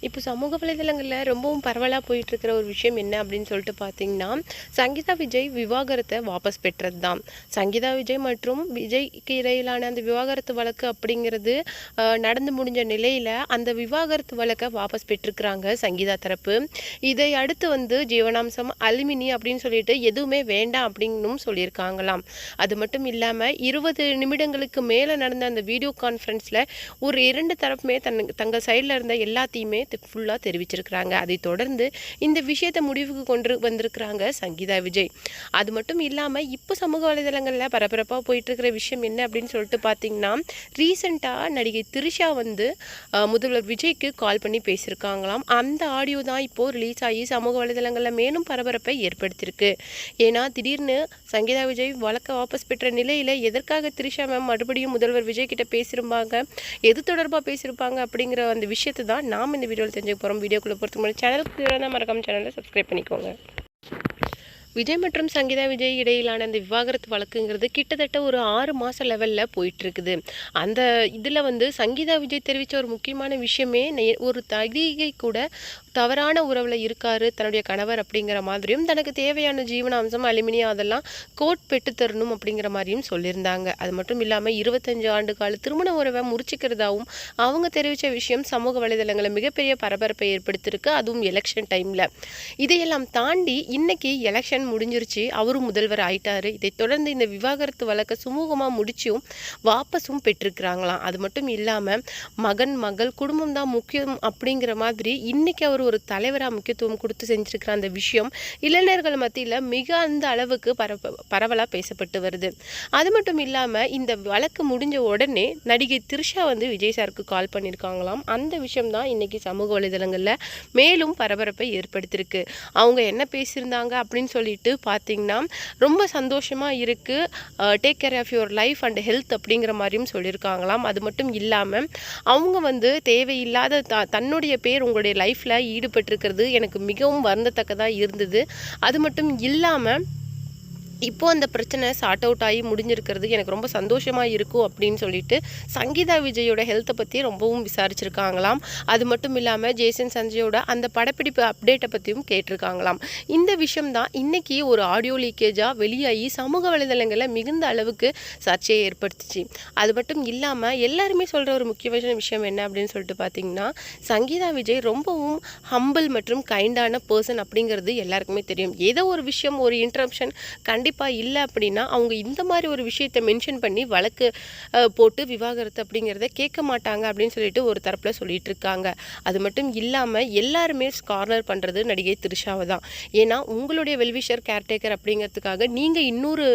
இப்போ சமூக வலைதளங்களில் ரொம்பவும் பரவலாக போயிட்டுருக்கிற ஒரு விஷயம் என்ன அப்படின்னு சொல்லிட்டு பார்த்தீங்கன்னா, சங்கீதா விஜய் விவாகரத்தை வாபஸ் பெற்றது தான். சங்கீதா விஜய் மற்றும் விஜய்க்கு இடையிலான அந்த விவாகரத்து வழக்கு அப்படிங்கிறது நடந்து முடிஞ்ச நிலையில் அந்த விவாகரத்து வழக்கை வாபஸ் பெற்றிருக்கிறாங்க சங்கீதா தரப்பு. இதை அடுத்து ஜீவனாம்சம் அலுமினி அப்படின்னு சொல்லிட்டு எதுவுமே வேண்டாம் அப்படின்னும் சொல்லியிருக்காங்களாம். அது மட்டும் இல்லாமல் 20 நிமிடங்களுக்கு மேலே நடந்த அந்த வீடியோ கான்ஃபரன்ஸில் ஒரு 2 தரப்புமே தங்கள் சைடில் இருந்த எல்லாத்தையுமே ஃபுல்லாக தெரிவிச்சிருக்கிறாங்க. அதை தொடர்ந்து இந்த விஷயத்தை முடிவுக்கு கொண்டு வந்திருக்கிறாங்க சங்கீதா விஜய். அது மட்டும் இல்லாமல் இப்போ சமூக வலைதளங்களில் பரபரப்பாக போயிட்டுருக்கிற விஷயம் என்ன அப்படின்னு சொல்லிட்டு பார்த்தீங்கன்னா, ரீசெண்டாக நடிகை திரிஷா முதல்வர் விஜய்க்கு கால் பண்ணி பேசியிருக்காங்களாம். அந்த ஆடியோ தான் இப்போது ரிலீஸ் ஆகி சமூக வலைதளங்களில் மேலும் பரபரப்பை ஏற்படுத்தியிருக்கு. ஏன்னா திடீர்னு சங்கீதா விஜய் வழக்கை வாபஸ் பெற்ற நிலையில் எதற்காக திரிஷா மேம் மறுபடியும் முதல்வர் விஜய் கிட்ட பேசியிருப்பாங்க, எது தொடர்பாக பேசியிருப்பாங்க அப்படிங்கிற அந்த விஷயத்தை தான் நாம் இந்த வீடியோவில் தெரிஞ்சுக்க போகிறோம். வீடியோக்குள்ளே பொறுத்த முன்னாடி சேனலுக்கு மறக்காம சேனலை சப்ஸ்கிரைப் பண்ணிக்கோங்க. விஜய் மற்றும் சங்கீதா விஜய் இடையிலான அந்த விவாகரத்து வழக்குங்கிறது கிட்டத்தட்ட ஒரு 6 மாத லெவலில் போயிட்டுருக்குது. அந்த இதில் சங்கீதா விஜய் தெரிவித்த ஒரு முக்கியமான விஷயமே, ஒரு தகிகை கூட தவறான உறவில் இருக்காரு தன்னுடைய கணவர் அப்படிங்கிற மாதிரியும், தனக்கு தேவையான ஜீவனாம்சம் அலுமினியம் அதெல்லாம் கோட் பெற்று தரணும் அப்படிங்கிற மாதிரியும் சொல்லியிருந்தாங்க. அது மட்டும் இல்லாமல் 25 ஆண்டு கால திருமண உறவை முறிச்சிக்கிறதாவும் அவங்க தெரிவித்த விஷயம் சமூக வலைதளங்களில் மிகப்பெரிய பரபரப்பை ஏற்படுத்தியிருக்கு, அதுவும் எலெக்ஷன் டைமில். இதையெல்லாம் தாண்டி இன்னைக்கு எலெக்ஷன் முடிஞ்சிருச்சு, அவரும் முதல்வர் ஆயிட்டாரு. இதை தொடர்ந்து இந்த விவாகரத்து வழக்கை சுமூகமாக முடிச்சும் வாபஸும் பெற்றிருக்கிறாங்களாம். அது மட்டும் இல்லாமல் மகன் மகள் குடும்பம் தான் முக்கியம் அப்படிங்கிற மாதிரி இன்னைக்கு அவர் ஒரு தலைவராக முக்கியத்துவம் கொடுத்து செஞ்சிருக்கிற அந்த விஷயம் இளைஞர்கள் மத்தியில் மிக அந்த அளவுக்கு பரவலாக பேசப்பட்டு வருது. அது மட்டும் இல்லாமல் இந்த வழக்கு முடிஞ்ச உடனே நடிகை திரிஷா விஜய் சாருக்கு கால் பண்ணியிருக்காங்களாம். அந்த விஷயம் தான் இன்னைக்கு சமூக வலைதளங்களில் மேலும் பரபரப்பை ஏற்படுத்தியிருக்கு. அவங்க என்ன பேசியிருந்தாங்க அப்படின்னு சொல்லிட்டு பார்த்தீங்கன்னா, ரொம்ப சந்தோஷமாக இருக்குது, take care of your life and health அப்படிங்கிற மாதிரியும் சொல்லியிருக்காங்களாம். அது மட்டும் இல்லாமல் அவங்க தேவையில்லாத தன்னுடைய பேர் உங்களுடைய லைஃப்பில் ஈடுபட்டிருக்கிறது எனக்கு மிகவும் வருந்தத்தக்கதாக இருந்தது. அது மட்டும் இல்லாமல் இப்போது அந்த பிரச்சனை சார்ட் அவுட் ஆகி முடிஞ்சிருக்கிறது எனக்கு ரொம்ப சந்தோஷமாக இருக்கும் அப்படின்னு சொல்லிட்டு சங்கீதா விஜயோட ஹெல்த்தை பற்றி ரொம்பவும் விசாரிச்சிருக்காங்களாம். அது மட்டும் இல்லாமல் ஜேசன் சஞ்சயோட அந்த படப்பிடிப்பு அப்டேட்டை பற்றியும் கேட்டிருக்காங்களாம். இந்த விஷயம் தான் இன்றைக்கி ஒரு ஆடியோ லீக்கேஜாக வெளியாகி சமூக வலைதளங்களில் மிகுந்த அளவுக்கு சர்ச்சையை ஏற்படுத்துச்சு. அது மட்டும் இல்லாமல் எல்லாருமே சொல்கிற ஒரு முக்கியமான விஷயம் என்ன அப்படின்னு சொல்லிட்டு பார்த்தீங்கன்னா, சங்கீதா விஜய் ரொம்பவும் ஹம்பிள் மற்றும் கைண்டான பர்சன் அப்படிங்கிறது எல்லாருக்குமே தெரியும். ஏதோ ஒரு விஷயம், ஒரு இன்ட்ரப்ஷன் கண்டிப்பாக இல்லை அப்படின்னா அவங்க இந்த மாதிரி ஒரு விஷயத்தை மென்ஷன் பண்ணி வழக்கு போட்டு விவாகரத்து அப்படிங்கிறத கேட்க மாட்டாங்க அப்படின்னு சொல்லிட்டு ஒரு தரப்பில் சொல்லிட்டு இருக்காங்க. அது மட்டும் இல்லாமல் எல்லாருமே கார்னர் பண்ணுறது நடிகை திரிஷாவை தான். ஏன்னா உங்களுடைய வெல்விஷர் கேர்டேக்கர் அப்படிங்கிறதுக்காக நீங்கள் இன்னொரு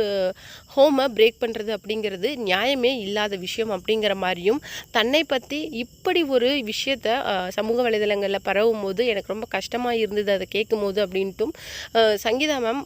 ஹோமை பிரேக் பண்ணுறது அப்படிங்கிறது நியாயமே இல்லாத விஷயம் அப்படிங்கிற மாதிரியும், தன்னை பற்றி இப்படி ஒரு விஷயத்தை சமூக வலைதளங்களில் பரவும் போது எனக்கு ரொம்ப கஷ்டமாக இருந்தது அதை கேட்கும் போது அப்படின்ட்டும் சங்கீதா மேம்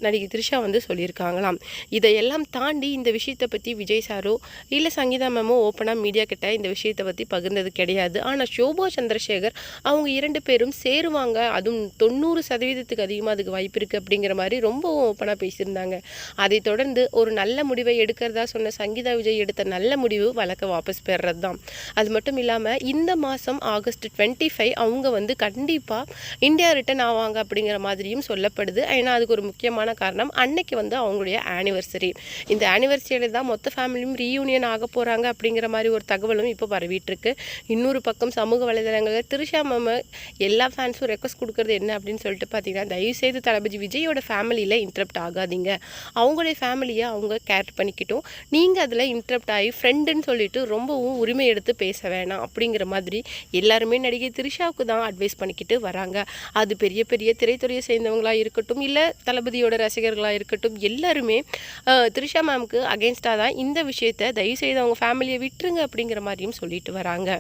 நடிகை திரிஷா சொல்லியிருக்காங்களாம். இதையெல்லாம் தாண்டி இந்த விஷயத்தை பற்றி விஜய் சாரோ இல்லை சங்கீதா மேமோ ஓப்பனாக மீடியா கிட்ட இந்த விஷயத்தை பற்றி பகிர்ந்தது கிடையாது. ஆனால் ஷோபா சந்திரசேகர் அவங்க 2 பேரும் சேருவாங்க, அதுவும் 90% அதிகமாக அதுக்கு வாய்ப்பு இருக்குது அப்படிங்கிற மாதிரி ரொம்ப ஓப்பனாக பேசியிருந்தாங்க. அதை தொடர்ந்து ஒரு நல்ல முடிவை எடுக்கிறதா சொன்ன சங்கீதா விஜய் எடுத்த நல்ல முடிவு வழக்கை வாபஸ் பெறுறது தான். அது மட்டும் இல்லாமல் இந்த மாதம் ஆகஸ்ட் 25 அவங்க கண்டிப்பாக இந்தியா ரிட்டர்ன் ஆவாங்க அப்படிங்கிற மாதிரியும் சொல்லப்படுது. ஏன்னா அதுக்கு ஒரு முக்கியமான காரணம் அன்னைக்கு அவங்களுடைய ஆனிவர்சரி. இந்த ஆனிவர்சரியில் தான் மொத்த ஃபேமிலியும் ரீயூனியன் ஆக போகிறாங்க அப்படிங்கிற மாதிரி ஒரு தகவலும் இப்போ பரவிட்டு இருக்கு. இன்னொரு பக்கம் சமூக வலைதளங்களில் திரிஷா மேம் எல்லா ஃபேன்ஸும் ரெக்வஸ்ட் கொடுக்குறது என்ன அப்படின்னு சொல்லிட்டு பார்த்தீங்கன்னா, தயவுசெய்து தளபதி விஜயோட ஃபேமிலியில் இன்டரப்ட் ஆகாதீங்க, அவங்களுடைய ஃபேமிலியை அவங்க கேர் பண்ணிக்கிட்டோம், நீங்கள் அதில் இன்டரப்ட் ஆகி ஃப்ரெண்டுன்னு சொல்லிட்டு ரொம்பவும் உரிமை எடுத்து பேச வேணாம் அப்படிங்கிற மாதிரி எல்லாருமே நடிகை திரிஷாவுக்கு தான் அட்வைஸ் பண்ணிக்கிட்டு வராங்க. அது பெரிய பெரிய திரைத்துறையை சேர்ந்தவங்களாக இருக்கட்டும், இல்லை தளபதியோட ரசிகர்களாக இருக்கட்டும், எல்லாருமே திரிஷா மேம்க்கு அகெயின்ஸ்டாக தான் இந்த விஷயத்தை தயவுசெய்து அவங்க ஃபேமிலியை விட்டுருங்க அப்படிங்கிற மாதிரியும் சொல்லிட்டு வராங்க.